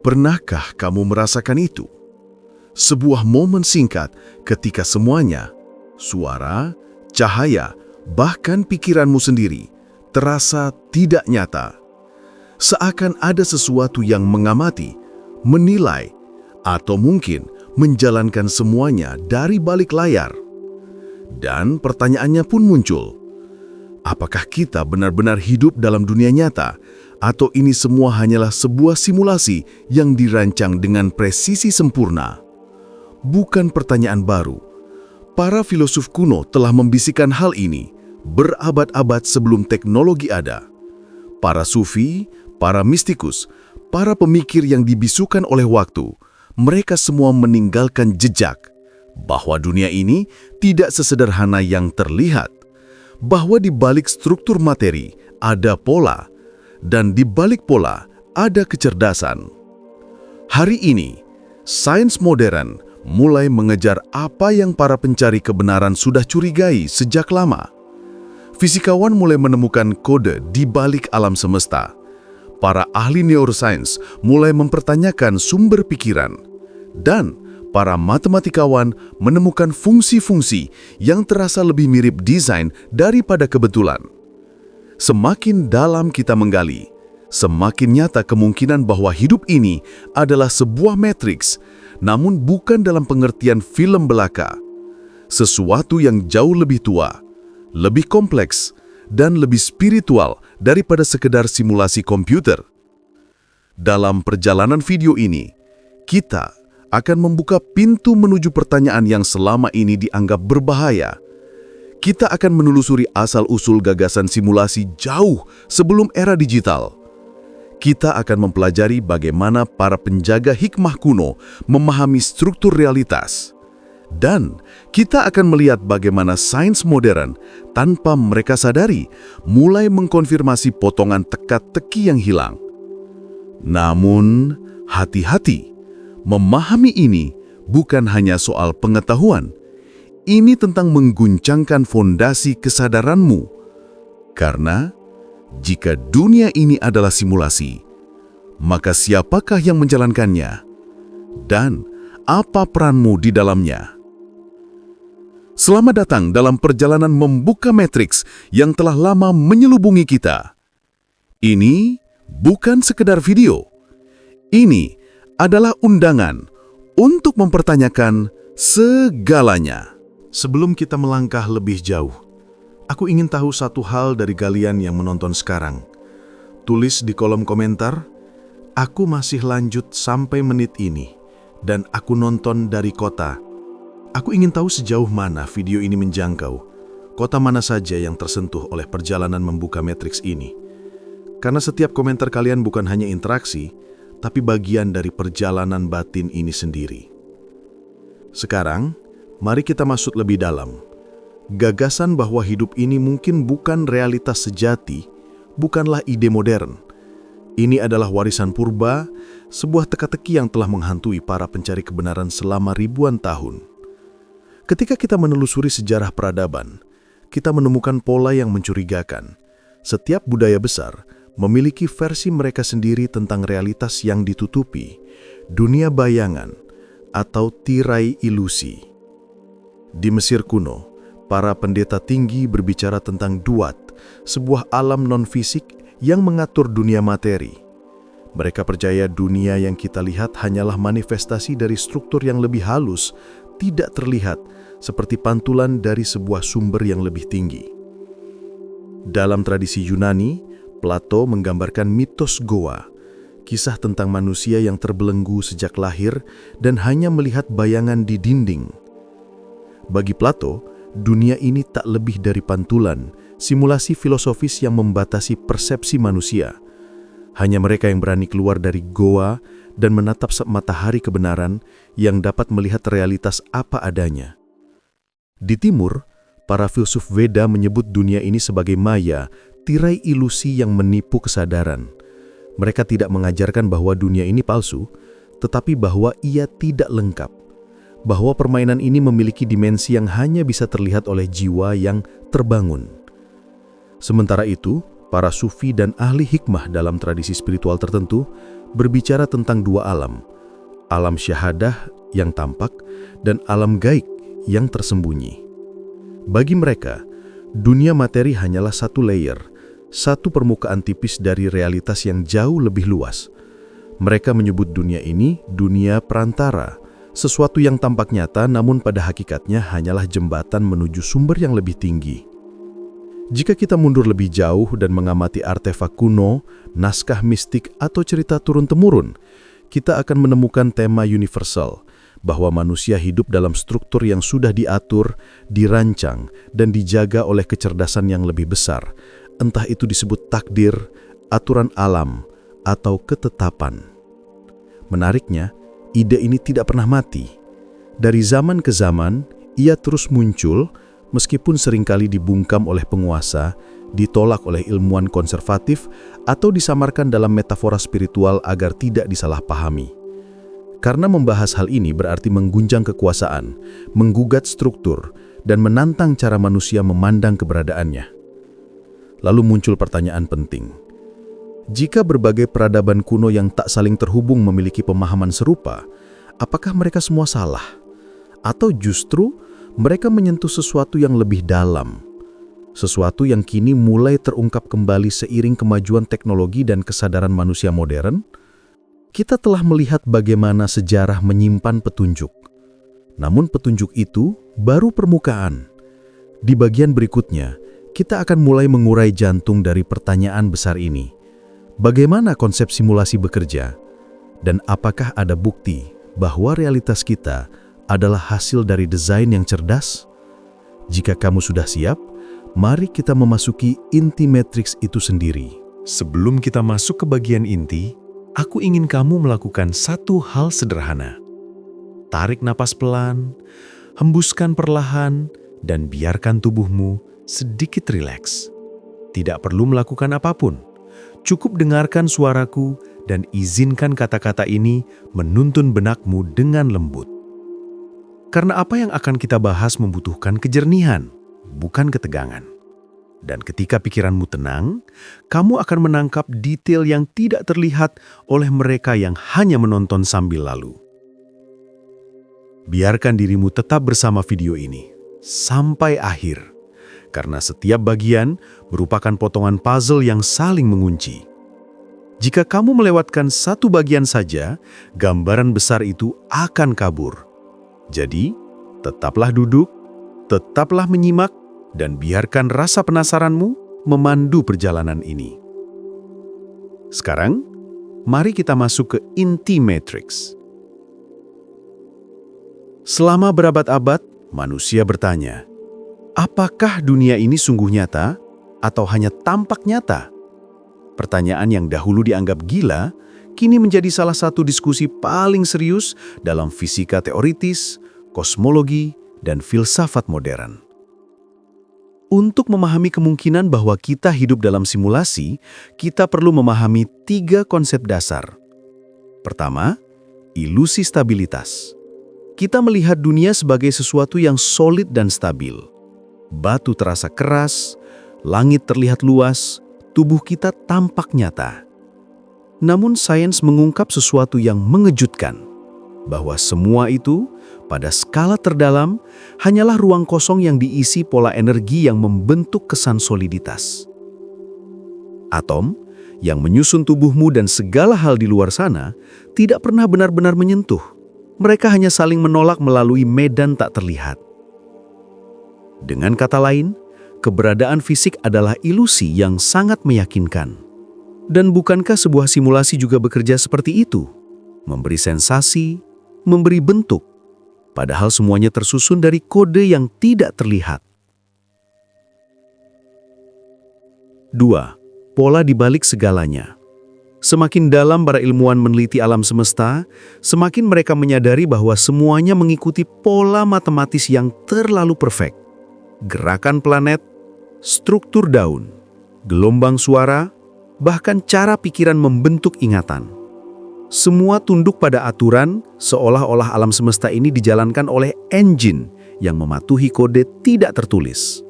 Pernahkah kamu merasakan itu? Sebuah momen singkat ketika semuanya, suara, cahaya, bahkan pikiranmu sendiri, terasa tidak nyata. Seakan ada sesuatu yang mengamati, menilai, atau mungkin menjalankan semuanya dari balik layar. Dan pertanyaannya pun muncul. Apakah kita benar-benar hidup dalam dunia nyata, atau ini semua hanyalah sebuah simulasi yang dirancang dengan presisi sempurna? Bukan pertanyaan baru. Para filosof kuno telah membisikkan hal ini berabad-abad sebelum teknologi ada. Para sufi, para mistikus, para pemikir yang dibisukan oleh waktu, mereka semua meninggalkan jejak bahwa dunia ini tidak sesederhana yang terlihat, bahwa di balik struktur materi ada pola, dan di balik pola ada kecerdasan. Hari ini, sains modern mulai mengejar apa yang para pencari kebenaran sudah curigai sejak lama. Fisikawan mulai menemukan kode di balik alam semesta. Para ahli neuroscience mulai mempertanyakan sumber pikiran. Dan para matematikawan menemukan fungsi-fungsi yang terasa lebih mirip desain daripada kebetulan. Semakin dalam kita menggali, semakin nyata kemungkinan bahwa hidup ini adalah sebuah matriks, namun bukan dalam pengertian film belaka. Sesuatu yang jauh lebih tua, lebih kompleks, dan lebih spiritual daripada sekedar simulasi komputer. Dalam perjalanan video ini, kita akan membuka pintu menuju pertanyaan yang selama ini dianggap berbahaya. Kita akan menelusuri asal-usul gagasan simulasi jauh sebelum era digital. Kita akan mempelajari bagaimana para penjaga hikmah kuno memahami struktur realitas. Dan kita akan melihat bagaimana sains modern, tanpa mereka sadari, mulai mengkonfirmasi potongan teka-teki yang hilang. Namun, hati-hati. Memahami ini bukan hanya soal pengetahuan. Ini tentang mengguncangkan fondasi kesadaranmu. Karena jika dunia ini adalah simulasi, maka siapakah yang menjalankannya? Dan apa peranmu di dalamnya? Selamat datang dalam perjalanan membuka matriks yang telah lama menyelubungi kita. Ini bukan sekedar video. Ini adalah undangan untuk mempertanyakan segalanya. Sebelum kita melangkah lebih jauh, aku ingin tahu satu hal dari kalian yang menonton sekarang. Tulis di kolom komentar, aku masih lanjut sampai menit ini, dan aku nonton dari kota. Aku ingin tahu sejauh mana video ini menjangkau, kota mana saja yang tersentuh oleh perjalanan membuka matriks ini. Karena setiap komentar kalian bukan hanya interaksi, tapi bagian dari perjalanan batin ini sendiri. Sekarang, mari kita masuk lebih dalam. Gagasan bahwa hidup ini mungkin bukan realitas sejati, bukanlah ide modern. Ini adalah warisan purba, sebuah teka-teki yang telah menghantui para pencari kebenaran selama ribuan tahun. Ketika kita menelusuri sejarah peradaban, kita menemukan pola yang mencurigakan. Setiap budaya besar memiliki versi mereka sendiri tentang realitas yang ditutupi, dunia bayangan, atau tirai ilusi. Di Mesir kuno, para pendeta tinggi berbicara tentang duat, sebuah alam non-fisik yang mengatur dunia materi. Mereka percaya dunia yang kita lihat hanyalah manifestasi dari struktur yang lebih halus, tidak terlihat, seperti pantulan dari sebuah sumber yang lebih tinggi. Dalam tradisi Yunani, Plato menggambarkan mitos Goa, kisah tentang manusia yang terbelenggu sejak lahir dan hanya melihat bayangan di dinding. Bagi Plato, dunia ini tak lebih dari pantulan, simulasi filosofis yang membatasi persepsi manusia. Hanya mereka yang berani keluar dari Goa dan menatap matahari kebenaran yang dapat melihat realitas apa adanya. Di timur, para filsuf Veda menyebut dunia ini sebagai maya, tirai ilusi yang menipu kesadaran. Mereka tidak mengajarkan bahwa dunia ini palsu, tetapi bahwa ia tidak lengkap. Bahwa permainan ini memiliki dimensi yang hanya bisa terlihat oleh jiwa yang terbangun. Sementara itu, para sufi dan ahli hikmah dalam tradisi spiritual tertentu berbicara tentang dua alam, alam syahadah yang tampak dan alam gaib yang tersembunyi. Bagi mereka, dunia materi hanyalah satu layer, satu permukaan tipis dari realitas yang jauh lebih luas. Mereka menyebut dunia ini dunia perantara, sesuatu yang tampak nyata namun pada hakikatnya hanyalah jembatan menuju sumber yang lebih tinggi. Jika kita mundur lebih jauh dan mengamati artefak kuno, naskah mistik atau cerita turun-temurun, kita akan menemukan tema universal, bahwa manusia hidup dalam struktur yang sudah diatur, dirancang, dan dijaga oleh kecerdasan yang lebih besar, entah itu disebut takdir, aturan alam, atau ketetapan. Menariknya, ide ini tidak pernah mati. Dari zaman ke zaman, ia terus muncul, meskipun seringkali dibungkam oleh penguasa, ditolak oleh ilmuwan konservatif, atau disamarkan dalam metafora spiritual agar tidak disalahpahami. Karena membahas hal ini berarti mengguncang kekuasaan, menggugat struktur, dan menantang cara manusia memandang keberadaannya. Lalu muncul pertanyaan penting. Jika berbagai peradaban kuno yang tak saling terhubung memiliki pemahaman serupa, apakah mereka semua salah? Atau justru mereka menyentuh sesuatu yang lebih dalam? Sesuatu yang kini mulai terungkap kembali seiring kemajuan teknologi dan kesadaran manusia modern? Kita telah melihat bagaimana sejarah menyimpan petunjuk. Namun petunjuk itu baru permukaan. Di bagian berikutnya, kita akan mulai mengurai jantung dari pertanyaan besar ini. Bagaimana konsep simulasi bekerja? Dan apakah ada bukti bahwa realitas kita adalah hasil dari desain yang cerdas? Jika kamu sudah siap, mari kita memasuki inti matriks itu sendiri. Sebelum kita masuk ke bagian inti, aku ingin kamu melakukan satu hal sederhana. Tarik napas pelan, hembuskan perlahan, dan biarkan tubuhmu sedikit rileks. Tidak perlu melakukan apapun. Cukup dengarkan suaraku dan izinkan kata-kata ini menuntun benakmu dengan lembut. Karena apa yang akan kita bahas membutuhkan kejernihan, bukan ketegangan. Dan ketika pikiranmu tenang, kamu akan menangkap detail yang tidak terlihat oleh mereka yang hanya menonton sambil lalu. Biarkan dirimu tetap bersama video ini sampai akhir. Karena setiap bagian merupakan potongan puzzle yang saling mengunci. Jika kamu melewatkan satu bagian saja, gambaran besar itu akan kabur. Jadi, tetaplah duduk, tetaplah menyimak, dan biarkan rasa penasaranmu memandu perjalanan ini. Sekarang, mari kita masuk ke inti matriks. Selama berabad-abad, manusia bertanya, apakah dunia ini sungguh nyata atau hanya tampak nyata? Pertanyaan yang dahulu dianggap gila, kini menjadi salah satu diskusi paling serius dalam fisika teoritis, kosmologi, dan filsafat modern. Untuk memahami kemungkinan bahwa kita hidup dalam simulasi, kita perlu memahami 3 konsep dasar. Pertama, ilusi stabilitas. Kita melihat dunia sebagai sesuatu yang solid dan stabil. Batu terasa keras, langit terlihat luas, tubuh kita tampak nyata. Namun sains mengungkap sesuatu yang mengejutkan, bahwa semua itu pada skala terdalam hanyalah ruang kosong yang diisi pola energi yang membentuk kesan soliditas. Atom yang menyusun tubuhmu dan segala hal di luar sana tidak pernah benar-benar menyentuh. Mereka hanya saling menolak melalui medan tak terlihat. Dengan kata lain, keberadaan fisik adalah ilusi yang sangat meyakinkan. Dan bukankah sebuah simulasi juga bekerja seperti itu? Memberi sensasi, memberi bentuk, padahal semuanya tersusun dari kode yang tidak terlihat. 2. Pola di balik segalanya. Semakin dalam para ilmuwan meneliti alam semesta, semakin mereka menyadari bahwa semuanya mengikuti pola matematis yang terlalu perfect. Gerakan planet, struktur daun, gelombang suara, bahkan cara pikiran membentuk ingatan. Semua tunduk pada aturan, seolah-olah alam semesta ini dijalankan oleh engine yang mematuhi kode tidak tertulis.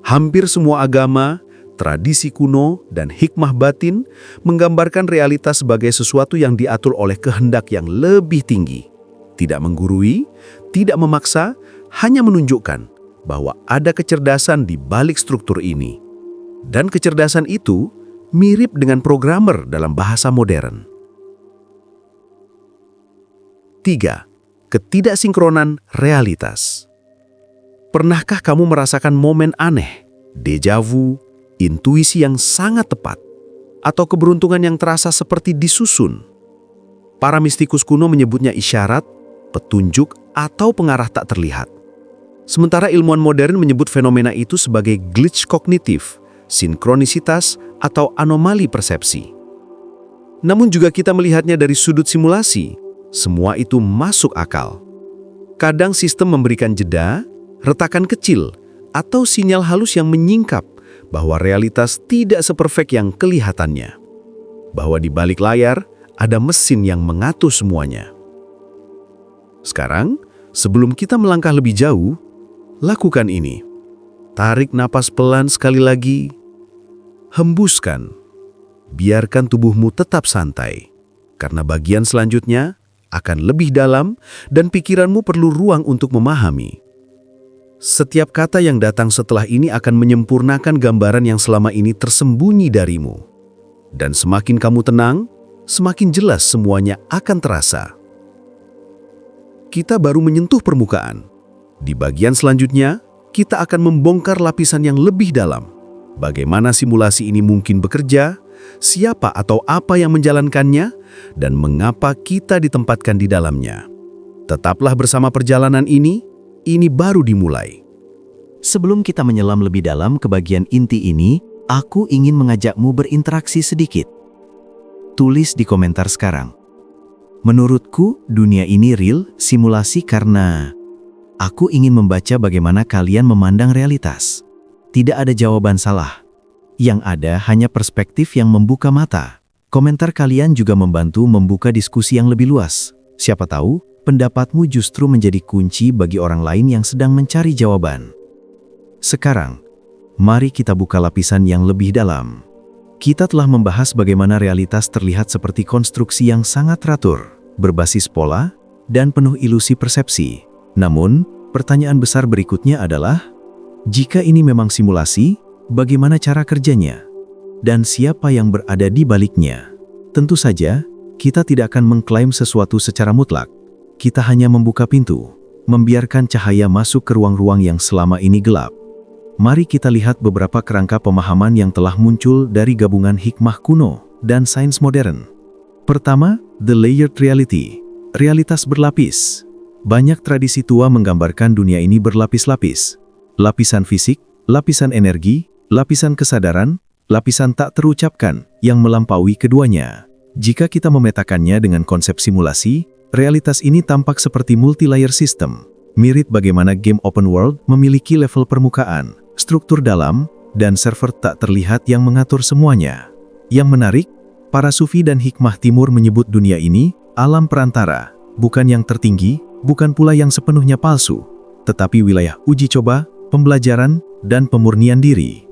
Hampir semua agama, tradisi kuno, dan hikmah batin menggambarkan realitas sebagai sesuatu yang diatur oleh kehendak yang lebih tinggi. Tidak menggurui, tidak memaksa, hanya menunjukkan bahwa ada kecerdasan di balik struktur ini. Dan kecerdasan itu mirip dengan programmer dalam bahasa modern. 3. Ketidaksinkronan realitas. Pernahkah kamu merasakan momen aneh, deja vu, intuisi yang sangat tepat, atau keberuntungan yang terasa seperti disusun? Para mistikus kuno menyebutnya isyarat, petunjuk, atau pengarah tak terlihat. Sementara ilmuwan modern menyebut fenomena itu sebagai glitch kognitif, sinkronisitas, atau anomali persepsi. Namun juga kita melihatnya dari sudut simulasi, semua itu masuk akal. Kadang sistem memberikan jeda, retakan kecil, atau sinyal halus yang menyingkap bahwa realitas tidak seperfek yang kelihatannya. Bahwa di balik layar ada mesin yang mengatur semuanya. Sekarang, sebelum kita melangkah lebih jauh, lakukan ini. Tarik napas pelan sekali lagi. Hembuskan. Biarkan tubuhmu tetap santai. Karena bagian selanjutnya akan lebih dalam dan pikiranmu perlu ruang untuk memahami. Setiap kata yang datang setelah ini akan menyempurnakan gambaran yang selama ini tersembunyi darimu. Dan semakin kamu tenang, semakin jelas semuanya akan terasa. Kita baru menyentuh permukaan. Di bagian selanjutnya, kita akan membongkar lapisan yang lebih dalam. Bagaimana simulasi ini mungkin bekerja, siapa atau apa yang menjalankannya, dan mengapa kita ditempatkan di dalamnya. Tetaplah bersama perjalanan ini baru dimulai. Sebelum kita menyelam lebih dalam ke bagian inti ini, aku ingin mengajakmu berinteraksi sedikit. Tulis di komentar sekarang. Menurutku, dunia ini real, simulasi karena... Aku ingin membaca bagaimana kalian memandang realitas. Tidak ada jawaban salah. Yang ada hanya perspektif yang membuka mata. Komentar kalian juga membantu membuka diskusi yang lebih luas. Siapa tahu, pendapatmu justru menjadi kunci bagi orang lain yang sedang mencari jawaban. Sekarang, mari kita buka lapisan yang lebih dalam. Kita telah membahas bagaimana realitas terlihat seperti konstruksi yang sangat teratur, berbasis pola, dan penuh ilusi persepsi. Namun, pertanyaan besar berikutnya adalah, jika ini memang simulasi, bagaimana cara kerjanya? Dan siapa yang berada di baliknya? Tentu saja, kita tidak akan mengklaim sesuatu secara mutlak. Kita hanya membuka pintu, membiarkan cahaya masuk ke ruang-ruang yang selama ini gelap. Mari kita lihat beberapa kerangka pemahaman yang telah muncul dari gabungan hikmah kuno dan sains modern. Pertama, the layered reality, realitas berlapis. Banyak tradisi tua menggambarkan dunia ini berlapis-lapis. Lapisan fisik, lapisan energi, lapisan kesadaran, lapisan tak terucapkan yang melampaui keduanya. Jika kita memetakannya dengan konsep simulasi, realitas ini tampak seperti multi-layer system. Mirip bagaimana game open world memiliki level permukaan, struktur dalam, dan server tak terlihat yang mengatur semuanya. Yang menarik, para sufi dan hikmah timur menyebut dunia ini alam perantara, bukan yang tertinggi, bukan pula yang sepenuhnya palsu, tetapi wilayah uji coba, pembelajaran, dan pemurnian diri.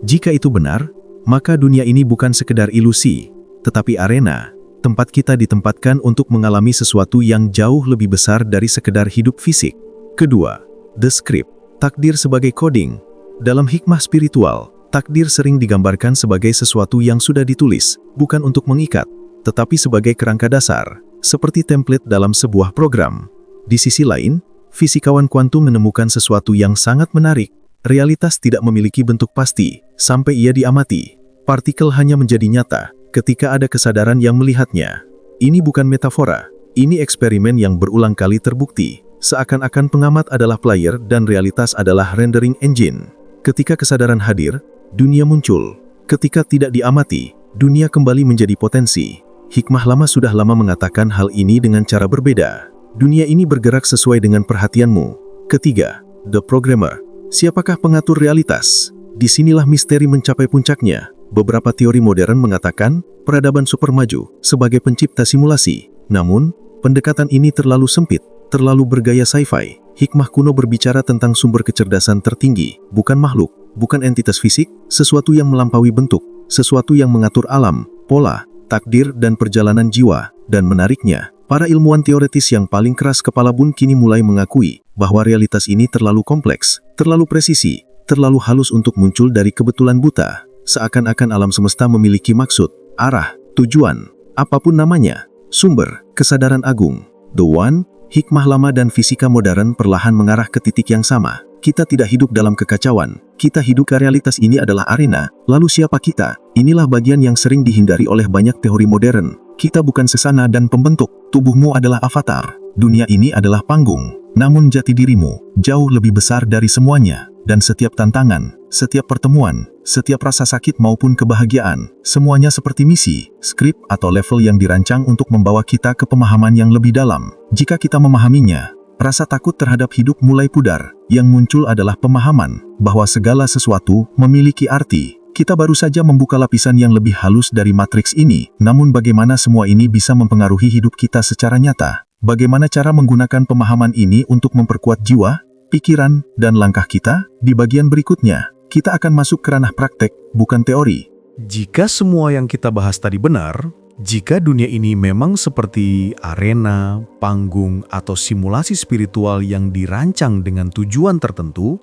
Jika itu benar, maka dunia ini bukan sekedar ilusi, tetapi arena, tempat kita ditempatkan untuk mengalami sesuatu yang jauh lebih besar dari sekedar hidup fisik. Kedua, the script, takdir sebagai coding. Dalam hikmah spiritual, takdir sering digambarkan sebagai sesuatu yang sudah ditulis, bukan untuk mengikat, tetapi sebagai kerangka dasar, seperti template dalam sebuah program. Di sisi lain, fisikawan kuantum menemukan sesuatu yang sangat menarik. Realitas tidak memiliki bentuk pasti, sampai ia diamati. Partikel hanya menjadi nyata ketika ada kesadaran yang melihatnya. Ini bukan metafora, ini eksperimen yang berulang kali terbukti. Seakan-akan pengamat adalah player dan realitas adalah rendering engine. Ketika kesadaran hadir, dunia muncul. Ketika tidak diamati, dunia kembali menjadi potensi. Hikmah lama sudah lama mengatakan hal ini dengan cara berbeda. Dunia ini bergerak sesuai dengan perhatianmu. Ketiga, the programmer. Siapakah pengatur realitas? Disinilah misteri mencapai puncaknya. Beberapa teori modern mengatakan peradaban super maju sebagai pencipta simulasi. Namun, pendekatan ini terlalu sempit, terlalu bergaya sci-fi. Hikmah kuno berbicara tentang sumber kecerdasan tertinggi, bukan makhluk, bukan entitas fisik, sesuatu yang melampaui bentuk, sesuatu yang mengatur alam, pola, takdir dan perjalanan jiwa. Dan menariknya, para ilmuwan teoretis yang paling keras kepala pun kini mulai mengakui bahwa realitas ini terlalu kompleks, terlalu presisi, terlalu halus untuk muncul dari kebetulan buta. Seakan-akan alam semesta memiliki maksud, arah, tujuan, apapun namanya, sumber, kesadaran agung, the one, hikmah lama dan fisika modern perlahan mengarah ke titik yang sama. Kita tidak hidup dalam kekacauan, kita hidup ke realitas ini adalah arena. Lalu siapa kita? Inilah bagian yang sering dihindari oleh banyak teori modern. Kita bukan sesana dan pembentuk, tubuhmu adalah avatar. Dunia ini adalah panggung, namun jati dirimu jauh lebih besar dari semuanya. Dan setiap tantangan, setiap pertemuan, setiap rasa sakit maupun kebahagiaan, semuanya seperti misi, skrip atau level yang dirancang untuk membawa kita ke pemahaman yang lebih dalam. Jika kita memahaminya, rasa takut terhadap hidup mulai pudar. Yang muncul adalah pemahaman bahwa segala sesuatu memiliki arti. Kita baru saja membuka lapisan yang lebih halus dari matriks ini. Namun bagaimana semua ini bisa mempengaruhi hidup kita secara nyata? Bagaimana cara menggunakan pemahaman ini untuk memperkuat jiwa, pikiran, dan langkah kita? Di bagian berikutnya, kita akan masuk ke ranah praktek, bukan teori. Jika semua yang kita bahas tadi benar, jika dunia ini memang seperti arena, panggung, atau simulasi spiritual yang dirancang dengan tujuan tertentu,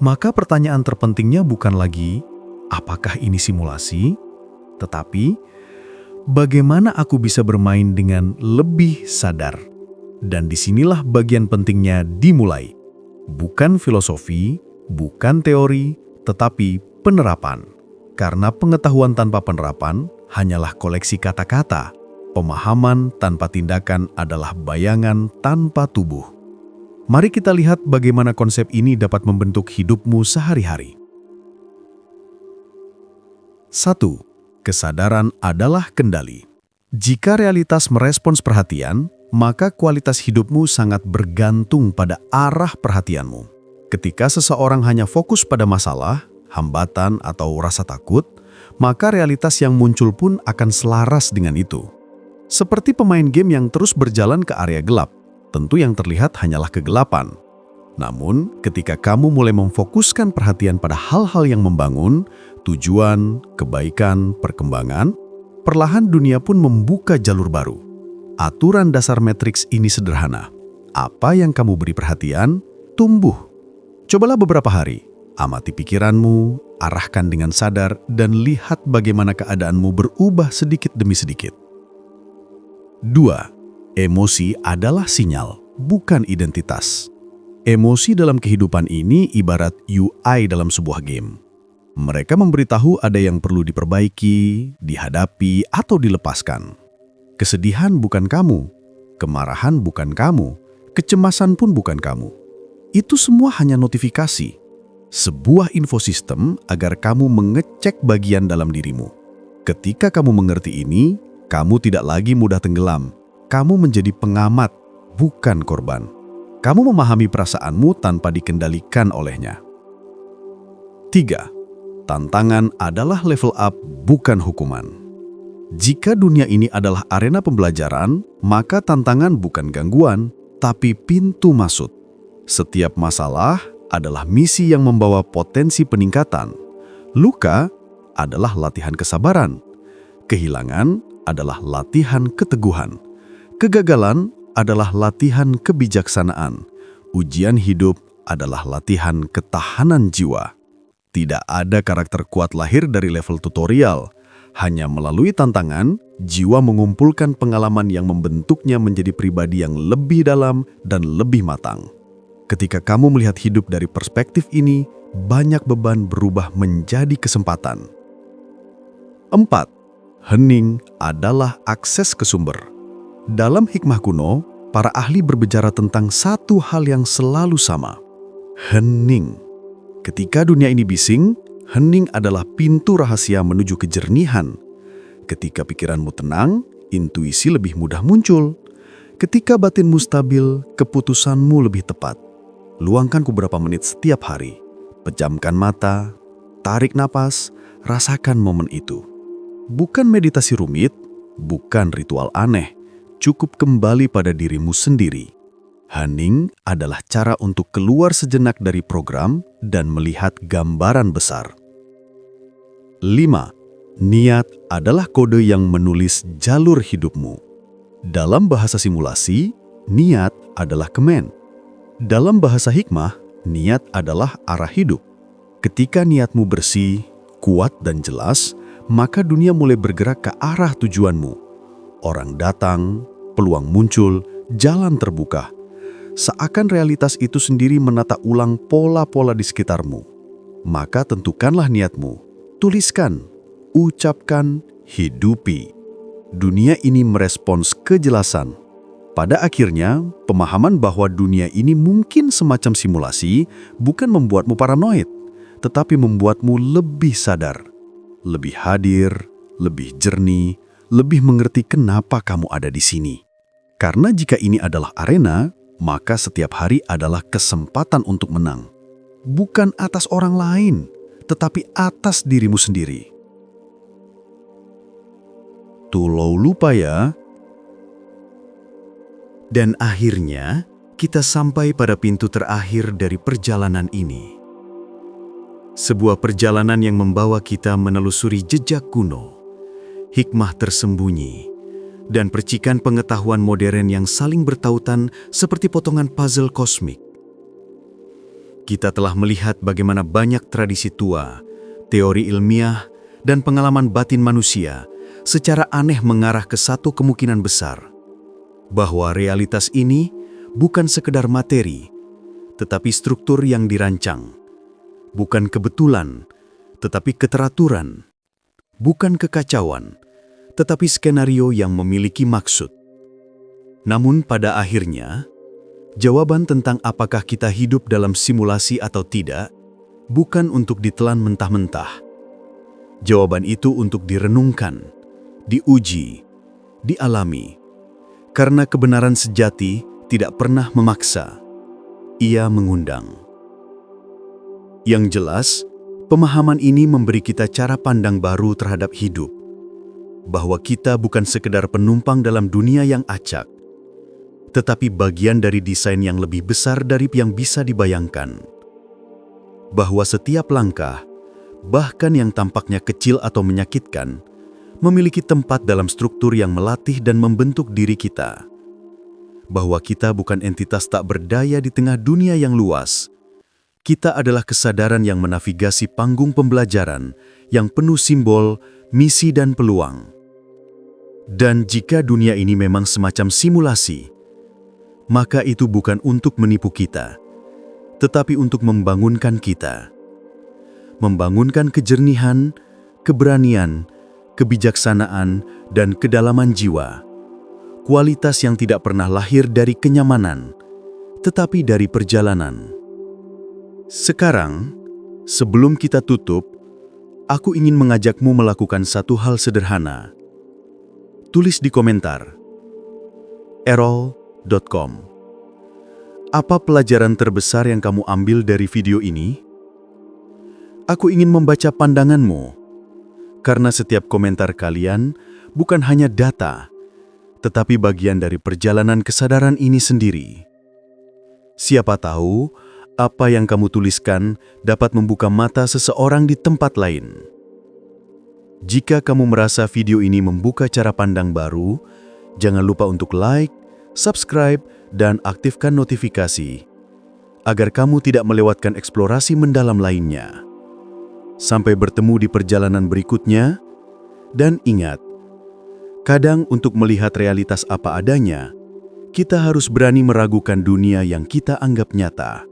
maka pertanyaan terpentingnya bukan lagi, apakah ini simulasi? Tetapi, bagaimana aku bisa bermain dengan lebih sadar? Dan disinilah bagian pentingnya dimulai. Bukan filosofi, bukan teori, tetapi penerapan. Karena pengetahuan tanpa penerapan hanyalah koleksi kata-kata. Pemahaman tanpa tindakan adalah bayangan tanpa tubuh. Mari kita lihat bagaimana konsep ini dapat membentuk hidupmu sehari-hari. 1. Kesadaran adalah kendali. Jika realitas merespons perhatian, maka kualitas hidupmu sangat bergantung pada arah perhatianmu. Ketika seseorang hanya fokus pada masalah, hambatan, atau rasa takut, maka realitas yang muncul pun akan selaras dengan itu. Seperti pemain game yang terus berjalan ke area gelap, tentu yang terlihat hanyalah kegelapan. Namun, ketika kamu mulai memfokuskan perhatian pada hal-hal yang membangun, tujuan, kebaikan, perkembangan, perlahan dunia pun membuka jalur baru. Aturan dasar matriks ini sederhana. Apa yang kamu beri perhatian, tumbuh. Cobalah beberapa hari, amati pikiranmu, arahkan dengan sadar, dan lihat bagaimana keadaanmu berubah sedikit demi sedikit. 2. Emosi adalah sinyal, bukan identitas. Emosi dalam kehidupan ini ibarat UI dalam sebuah game. Mereka memberitahu ada yang perlu diperbaiki, dihadapi, atau dilepaskan. Kesedihan bukan kamu, kemarahan bukan kamu, kecemasan pun bukan kamu. Itu semua hanya notifikasi, sebuah infosistem agar kamu mengecek bagian dalam dirimu. Ketika kamu mengerti ini, kamu tidak lagi mudah tenggelam. Kamu menjadi pengamat, bukan korban. Kamu memahami perasaanmu tanpa dikendalikan olehnya. 3. Tantangan adalah level up, bukan hukuman. Jika dunia ini adalah arena pembelajaran, maka tantangan bukan gangguan, tapi pintu masuk. Setiap masalah adalah misi yang membawa potensi peningkatan. Luka adalah latihan kesabaran. Kehilangan adalah latihan keteguhan. Kegagalan adalah latihan kebijaksanaan. Ujian hidup adalah latihan ketahanan jiwa. Tidak ada karakter kuat lahir dari level tutorial. Hanya melalui tantangan, jiwa mengumpulkan pengalaman yang membentuknya menjadi pribadi yang lebih dalam dan lebih matang. Ketika kamu melihat hidup dari perspektif ini, banyak beban berubah menjadi kesempatan. 4. Hening adalah akses ke sumber. Dalam hikmah kuno, para ahli berbicara tentang satu hal yang selalu sama. Hening. Ketika dunia ini bising, hening adalah pintu rahasia menuju kejernihan. Ketika pikiranmu tenang, intuisi lebih mudah muncul. Ketika batinmu stabil, keputusanmu lebih tepat. Luangkan beberapa menit setiap hari. Pejamkan mata, tarik napas, rasakan momen itu. Bukan meditasi rumit, bukan ritual aneh. Cukup kembali pada dirimu sendiri. Hening adalah cara untuk keluar sejenak dari program dan melihat gambaran besar. 5. Niat adalah kode yang menulis jalur hidupmu. Dalam bahasa simulasi, niat adalah command. Dalam bahasa hikmah, niat adalah arah hidup. Ketika niatmu bersih, kuat dan jelas, maka dunia mulai bergerak ke arah tujuanmu. Orang datang, peluang muncul, jalan terbuka. Seakan realitas itu sendiri menata ulang pola-pola di sekitarmu. Maka tentukanlah niatmu, tuliskan, ucapkan, hidupi. Dunia ini merespons kejelasan. Pada akhirnya, pemahaman bahwa dunia ini mungkin semacam simulasi bukan membuatmu paranoid, tetapi membuatmu lebih sadar, lebih hadir, lebih jernih, lebih mengerti kenapa kamu ada di sini. Karena jika ini adalah arena, maka setiap hari adalah kesempatan untuk menang. Bukan atas orang lain, tetapi atas dirimu sendiri. Tulau lupa ya. Dan akhirnya, kita sampai pada pintu terakhir dari perjalanan ini. Sebuah perjalanan yang membawa kita menelusuri jejak kuno, hikmah tersembunyi, dan percikan pengetahuan modern yang saling bertautan seperti potongan puzzle kosmik. Kita telah melihat bagaimana banyak tradisi tua, teori ilmiah, dan pengalaman batin manusia secara aneh mengarah ke satu kemungkinan besar, bahwa realitas ini bukan sekedar materi, tetapi struktur yang dirancang. Bukan kebetulan, tetapi keteraturan. Bukan kekacauan, tetapi skenario yang memiliki maksud. Namun pada akhirnya, jawaban tentang apakah kita hidup dalam simulasi atau tidak, bukan untuk ditelan mentah-mentah. Jawaban itu untuk direnungkan, diuji, dialami. Karena kebenaran sejati tidak pernah memaksa, ia mengundang. Yang jelas, pemahaman ini memberi kita cara pandang baru terhadap hidup. Bahwa kita bukan sekedar penumpang dalam dunia yang acak, tetapi bagian dari desain yang lebih besar dari yang bisa dibayangkan. Bahwa setiap langkah, bahkan yang tampaknya kecil atau menyakitkan, memiliki tempat dalam struktur yang melatih dan membentuk diri kita. Bahwa kita bukan entitas tak berdaya di tengah dunia yang luas. Kita adalah kesadaran yang menavigasi panggung pembelajaran yang penuh simbol, misi dan peluang. Dan jika dunia ini memang semacam simulasi, maka itu bukan untuk menipu kita, tetapi untuk membangunkan kita. Membangunkan kejernihan, keberanian, kebijaksanaan, dan kedalaman jiwa. Kualitas yang tidak pernah lahir dari kenyamanan, tetapi dari perjalanan. Sekarang, sebelum kita tutup, aku ingin mengajakmu melakukan satu hal sederhana. Tulis di komentar. Errol.com. Apa pelajaran terbesar yang kamu ambil dari video ini? Aku ingin membaca pandanganmu, karena setiap komentar kalian bukan hanya data, tetapi bagian dari perjalanan kesadaran ini sendiri. Siapa tahu, apa yang kamu tuliskan dapat membuka mata seseorang di tempat lain. Jika kamu merasa video ini membuka cara pandang baru, jangan lupa untuk like, subscribe, dan aktifkan notifikasi, agar kamu tidak melewatkan eksplorasi mendalam lainnya. Sampai bertemu di perjalanan berikutnya, dan ingat, kadang untuk melihat realitas apa adanya, kita harus berani meragukan dunia yang kita anggap nyata.